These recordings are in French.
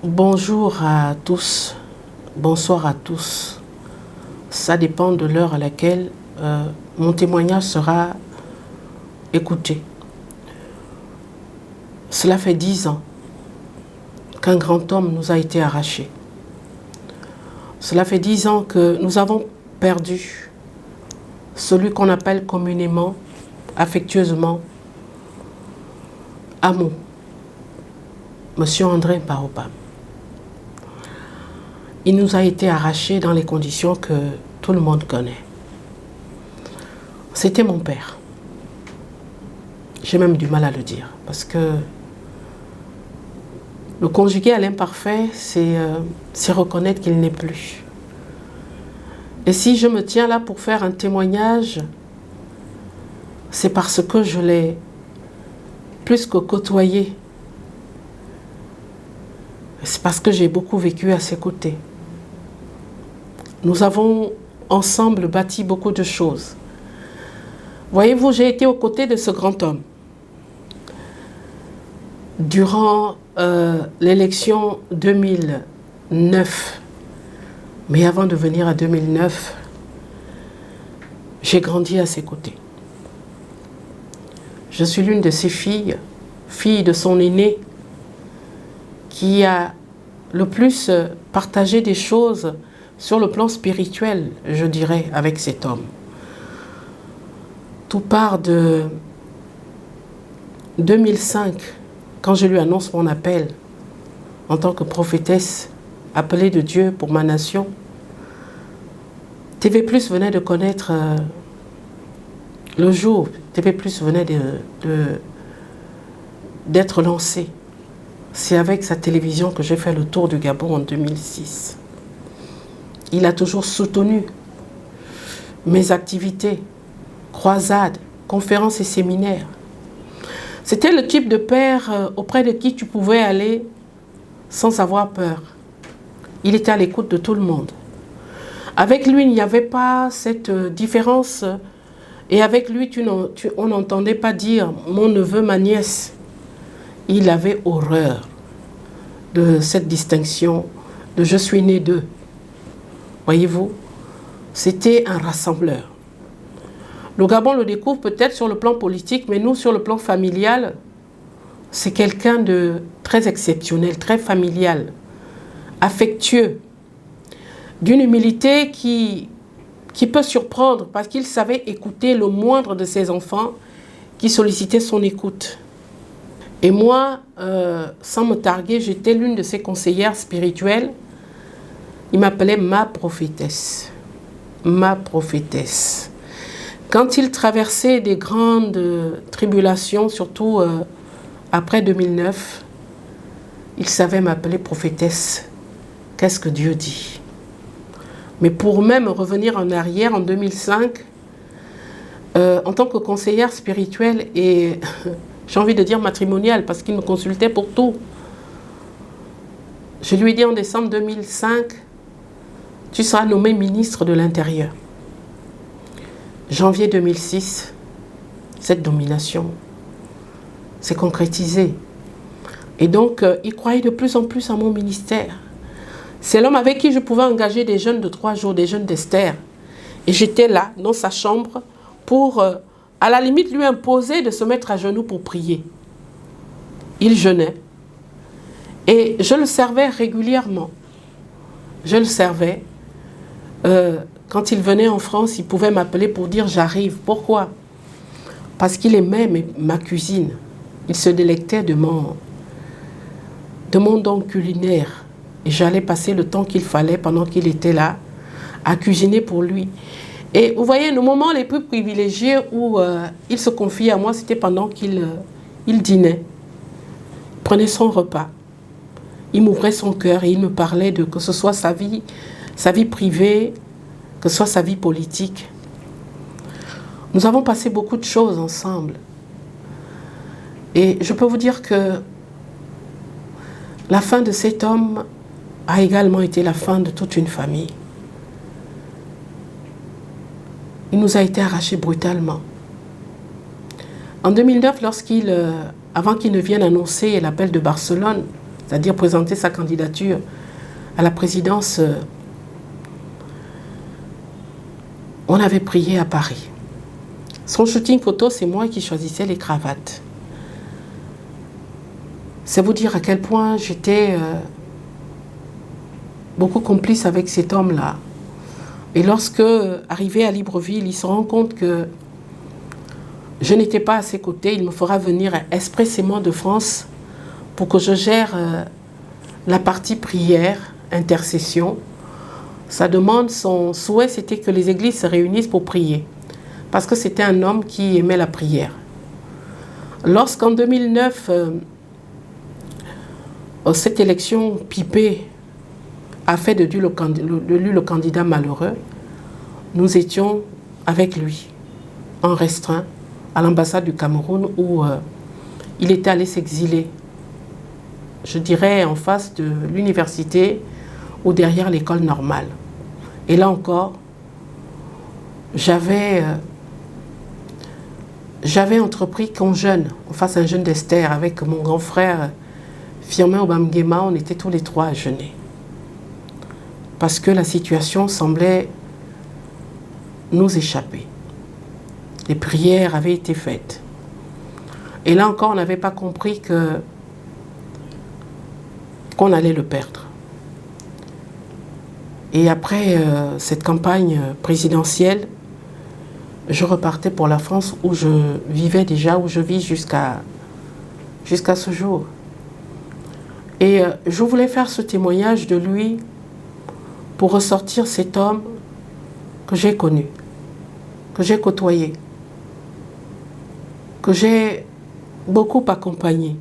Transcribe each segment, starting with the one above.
Bonjour à tous, bonsoir à tous. Ça dépend de l'heure à laquelle mon témoignage sera écouté. Cela fait 10 ans qu'un grand homme nous a été arraché. Cela fait 10 ans que nous avons perdu celui qu'on appelle communément, affectueusement, Amo, Monsieur André Baobab. Il nous a été arraché dans les conditions que tout le monde connaît. C'était mon père. J'ai même du mal à le dire parce que le conjuguer à l'imparfait, c'est reconnaître qu'il n'est plus. Et si je me tiens là pour faire un témoignage, c'est parce que je l'ai plus que côtoyé. C'est parce que j'ai beaucoup vécu à ses côtés. Nous avons ensemble bâti beaucoup de choses. Voyez-vous, j'ai été aux côtés de ce grand homme. Durant l'élection 2009, mais avant de venir à 2009, j'ai grandi à ses côtés. Je suis l'une de ses filles, fille de son aîné, qui a le plus partagé des choses sur le plan spirituel, je dirais, avec cet homme. Tout part de 2005, quand je lui annonce mon appel en tant que prophétesse appelée de Dieu pour ma nation. TV+ venait de connaître le jour, TV+ venait d'être lancé. C'est avec sa télévision que j'ai fait le tour du Gabon en 2006. Il a toujours soutenu mes activités, croisades, conférences et séminaires. C'était le type de père auprès de qui tu pouvais aller sans avoir peur. Il était à l'écoute de tout le monde. Avec lui, il n'y avait pas cette différence. Et avec lui, on n'entendait pas dire « mon neveu, ma nièce ». Il avait horreur de cette distinction de « je suis né d'eux ». Voyez-vous, c'était un rassembleur. Le Gabon le découvre peut-être sur le plan politique, mais nous, sur le plan familial, c'est quelqu'un de très exceptionnel, très familial, affectueux, d'une humilité qui peut surprendre parce qu'il savait écouter le moindre de ses enfants qui sollicitaient son écoute. Et moi, sans me targuer, j'étais l'une de ses conseillères spirituelles. Il m'appelait ma prophétesse. Ma prophétesse. Quand il traversait des grandes tribulations, surtout après 2009, il savait m'appeler prophétesse. Qu'est-ce que Dieu dit? Mais pour même revenir en arrière, en 2005, en tant que conseillère spirituelle et j'ai envie de dire matrimoniale, parce qu'il me consultait pour tout, je lui ai dit en décembre 2005, tu seras nommé ministre de l'Intérieur. Janvier 2006, cette domination s'est concrétisée. Et donc, il croyait de plus en plus à mon ministère. C'est l'homme avec qui je pouvais engager des jeunes de 3 jours, des jeunes d'Esther. Et j'étais là, dans sa chambre, pour, à la limite, lui imposer de se mettre à genoux pour prier. Il jeûnait. Et je le servais régulièrement. Je le servais. Quand il venait en France, il pouvait m'appeler pour dire « j'arrive ». Pourquoi? Parce qu'il aimait ma cuisine. Il se délectait de mon don culinaire. Et j'allais passer le temps qu'il fallait pendant qu'il était là à cuisiner pour lui. Et vous voyez, nos moments les plus privilégiés où il se confiait à moi, c'était pendant qu'il dînait. Il prenait son repas. Il m'ouvrait son cœur et il me parlait de que ce soit sa vie privée, que ce soit sa vie politique. Nous avons passé beaucoup de choses ensemble. Et je peux vous dire que la fin de cet homme a également été la fin de toute une famille. Il nous a été arraché brutalement. En 2009, avant qu'il ne vienne annoncer l'appel de Barcelone, c'est-à-dire présenter sa candidature à la présidence, on avait prié à Paris. Son shooting photo, c'est moi qui choisissais les cravates. C'est vous dire à quel point j'étais beaucoup complice avec cet homme-là. Et lorsque, arrivé à Libreville, il se rend compte que je n'étais pas à ses côtés, il me fera venir expressément de France pour que je gère la partie prière, intercession. Sa demande, son souhait, c'était que les églises se réunissent pour prier. Parce que c'était un homme qui aimait la prière. Lorsqu'en 2009, cette élection pipée a fait de lui le candidat malheureux, nous étions avec lui, en restreint, à l'ambassade du Cameroun où il était allé s'exiler. Je dirais en face de l'université ou derrière l'école normale. Et là encore, j'avais entrepris qu'en jeûne, on fasse un jeûne d'Esther avec mon grand frère Firmin Obamguema, on était tous les trois à jeûner. Parce que la situation semblait nous échapper. Les prières avaient été faites. Et là encore, on n'avait pas compris qu'on allait le perdre. Et après cette campagne présidentielle, je repartais pour la France où je vivais déjà, où je vis jusqu'à ce jour. Et je voulais faire ce témoignage de lui pour ressortir cet homme que j'ai connu, que j'ai côtoyé, que j'ai beaucoup accompagné.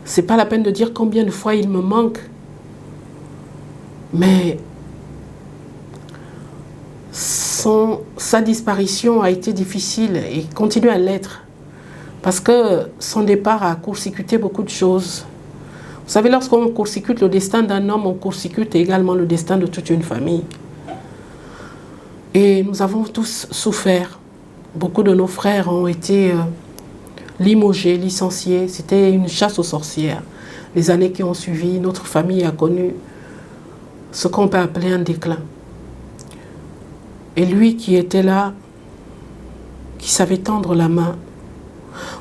C'est pas la peine de dire combien de fois il me manque, mais sa disparition a été difficile et continue à l'être parce que son départ a court-circuité beaucoup de choses. Vous savez, lorsqu'on court-circuite le destin d'un homme, on court-circuite également le destin de toute une famille. Et nous avons tous souffert. Beaucoup de nos frères ont été limogés, licenciés. C'était une chasse aux sorcières. Les années qui ont suivi, notre famille a connu ce qu'on peut appeler un déclin. Et lui qui était là, qui savait tendre la main.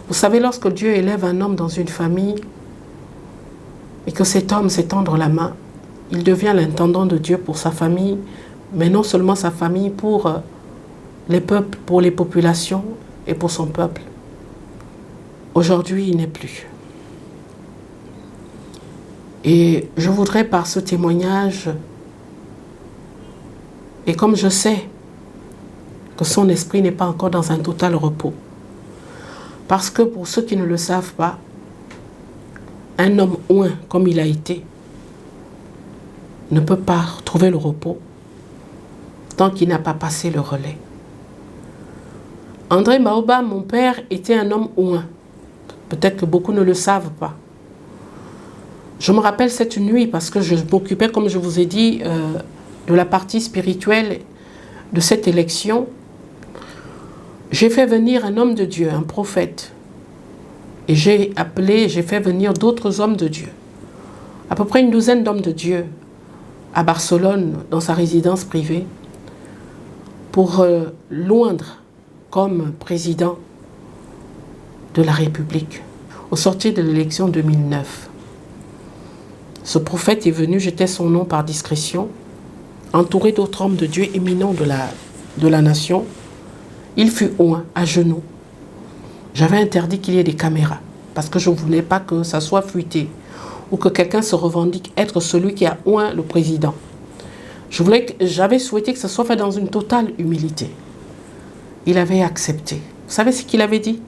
Vous savez, lorsque Dieu élève un homme dans une famille et que cet homme sait tendre la main, il devient l'intendant de Dieu pour sa famille, mais non seulement sa famille, pour les peuples, pour les populations et pour son peuple. Aujourd'hui, il n'est plus. Et je voudrais par ce témoignage, et comme je sais que son esprit n'est pas encore dans un total repos, parce que pour ceux qui ne le savent pas, un homme oint comme il a été ne peut pas trouver le repos tant qu'il n'a pas passé le relais. André Maoba, mon père, était un homme oint. Peut-être que beaucoup ne le savent pas. Je me rappelle cette nuit parce que je m'occupais, comme je vous ai dit, de la partie spirituelle de cette élection. J'ai fait venir un homme de Dieu, un prophète. Et j'ai fait venir d'autres hommes de Dieu. À peu près une douzaine d'hommes de Dieu à Barcelone, dans sa résidence privée, pour l'oindre comme président de la République, au sortir de l'élection 2009. Ce prophète est venu, j'étais son nom par discrétion, entouré d'autres hommes de Dieu éminents de la nation. Il fut oint à genoux. J'avais interdit qu'il y ait des caméras, parce que je ne voulais pas que ça soit fuité, ou que quelqu'un se revendique être celui qui a oint le président. J'avais souhaité que ça soit fait dans une totale humilité. Il avait accepté. Vous savez ce qu'il avait dit?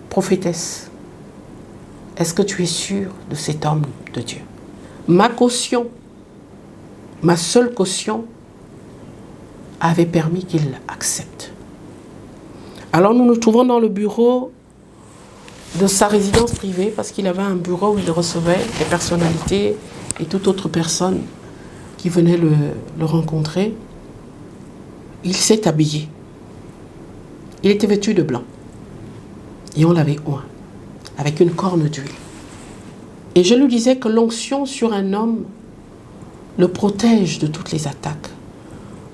Prophétesse, est-ce que tu es sûre de cet homme de Dieu? Ma caution, ma seule caution, avait permis qu'il accepte. Alors nous nous trouvons dans le bureau de sa résidence privée, parce qu'il avait un bureau où il recevait des personnalités et toute autre personne qui venait le rencontrer. Il s'est habillé. Il était vêtu de blanc. Et on l'avait oint, avec une corne d'huile. Et je lui disais que l'onction sur un homme le protège de toutes les attaques.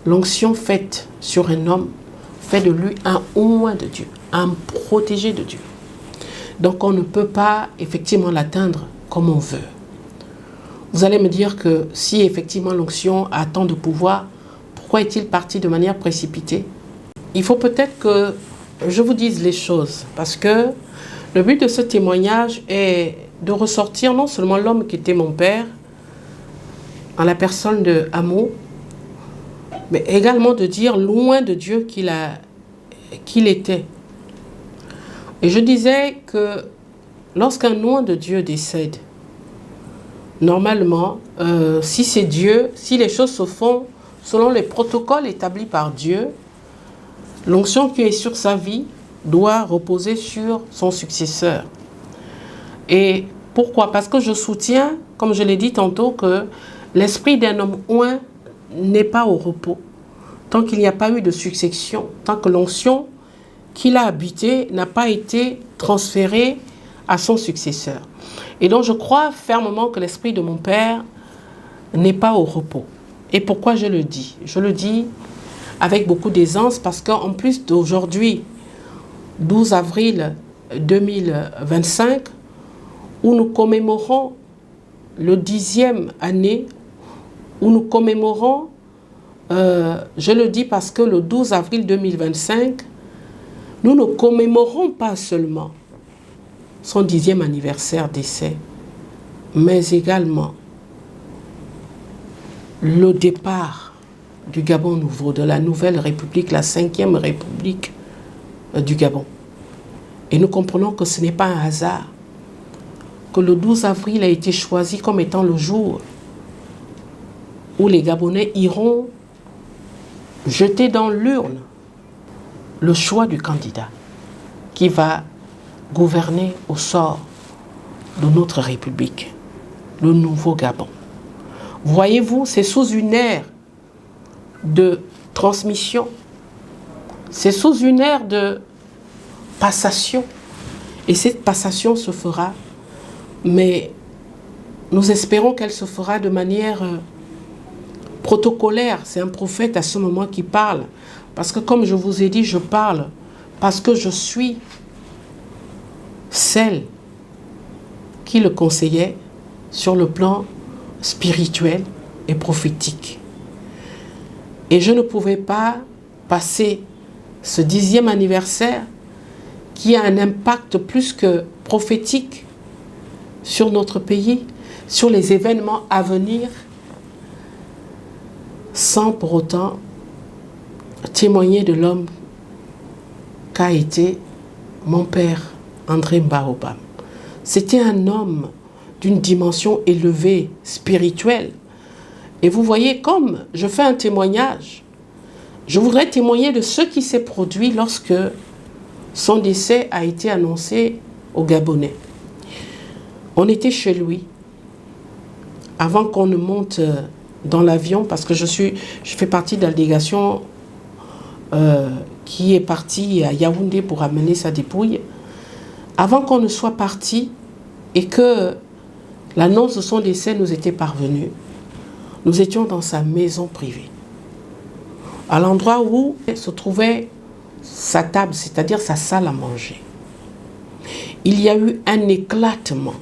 L'onction faite sur un homme fait de lui un oint de Dieu, un protégé de Dieu. Donc on ne peut pas effectivement l'atteindre comme on veut. Vous allez me dire que si effectivement l'onction a tant de pouvoir, pourquoi est-il parti de manière précipitée? Il faut peut-être que je vous dise les choses, parce que le but de ce témoignage est de ressortir non seulement l'homme qui était mon père, en la personne de Amo, mais également de dire loin de Dieu qu'il était. Et je disais que lorsqu'un loin de Dieu décède, normalement, si c'est Dieu, si les choses se font selon les protocoles établis par Dieu, l'onction qui est sur sa vie doit reposer sur son successeur. Et pourquoi? Parce que je soutiens, comme je l'ai dit tantôt, que l'esprit d'un homme oint n'est pas au repos. Tant qu'il n'y a pas eu de succession, tant que l'onction qu'il a habité n'a pas été transférée à son successeur. Et donc je crois fermement que l'esprit de mon père n'est pas au repos. Et pourquoi je le dis? Je le dis avec beaucoup d'aisance parce qu'en plus d'aujourd'hui, 12 avril 2025, où nous commémorons le 10e année, où nous commémorons, je le dis parce que le 12 avril 2025, nous ne commémorons pas seulement son 10e anniversaire d'essai, mais également le départ du Gabon nouveau, de la nouvelle République, la 5e République du Gabon. Et nous comprenons que ce n'est pas un hasard que le 12 avril a été choisi comme étant le jour où les Gabonais iront jeter dans l'urne le choix du candidat qui va gouverner au sort de notre République, le nouveau Gabon. Voyez-vous, c'est sous une ère de transmission, c'est sous une ère de passation. Et cette passation se fera, mais nous espérons qu'elle se fera de manière protocolaire. C'est un prophète à ce moment qui parle. Parce que comme je vous ai dit, je parle parce que je suis celle qui le conseillait sur le plan spirituel et prophétique. Et je ne pouvais pas passer ce 10e anniversaire qui a un impact plus que prophétique sur notre pays, sur les événements à venir, sans pour autant témoigner de l'homme qu'a été mon père, André Mbarobam. C'était un homme d'une dimension élevée, spirituelle. Et vous voyez, comme je fais un témoignage, je voudrais témoigner de ce qui s'est produit lorsque son décès a été annoncé aux Gabonais. On était chez lui, avant qu'on ne monte dans l'avion, parce que je fais partie de la délégation qui est partie à Yaoundé pour amener sa dépouille. Avant qu'on ne soit parti et que l'annonce de son décès nous était parvenue, nous étions dans sa maison privée, à l'endroit où se trouvait sa table, c'est-à-dire sa salle à manger. Il y a eu un éclatement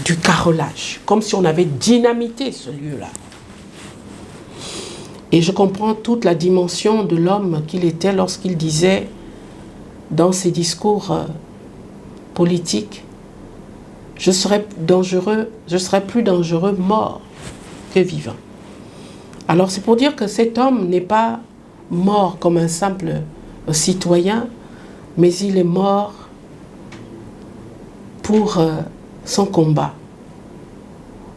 du carrelage, comme si on avait dynamité ce lieu-là. Et je comprends toute la dimension de l'homme qu'il était lorsqu'il disait dans ses discours politiques, je serais plus dangereux mort que vivant. Alors c'est pour dire que cet homme n'est pas mort comme un simple citoyen, mais il est mort pour son combat.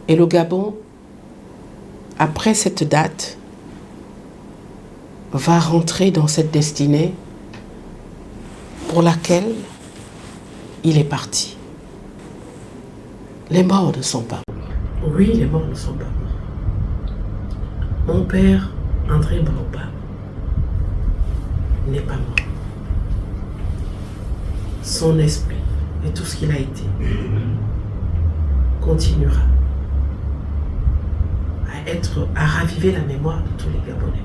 Et le Gabon, après cette date, va rentrer dans cette destinée pour laquelle il est parti. Les morts ne sont pas morts. Oui, les morts ne sont pas morts. Mon père, André Mbarobam, n'est pas mort. Son esprit et tout ce qu'il a été continuera à raviver la mémoire de tous les Gabonais.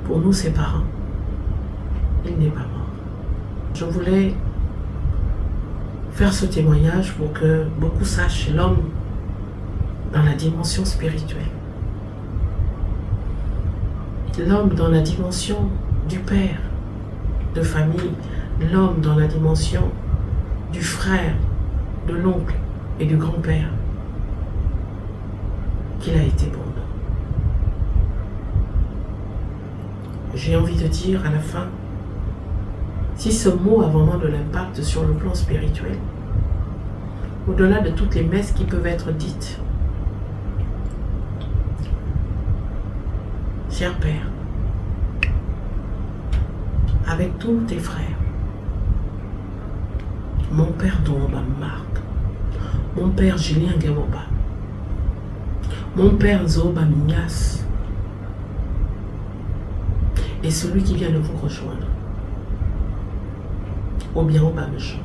Pour nous, ses parents, il n'est pas mort. Je voulais faire ce témoignage pour que beaucoup sachent l'homme dans la dimension spirituelle. L'homme dans la dimension du père, de famille, l'homme dans la dimension du frère, de l'oncle et du grand-père, qu'il a été pour nous. J'ai envie de dire à la fin, si ce mot a vraiment de l'impact sur le plan spirituel, au-delà de toutes les messes qui peuvent être dites, cher Père, avec tous tes frères, mon père Domoba Marc, mon père Julien Gamoba, mon père Zoba Mignas, et celui qui vient de vous rejoindre, ou bien au Bamejou,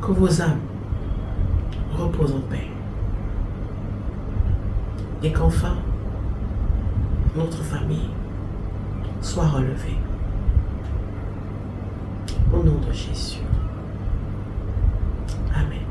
que vos âmes reposent en paix, et qu'enfin notre famille soit relevée. Au nom de Jésus. Amen.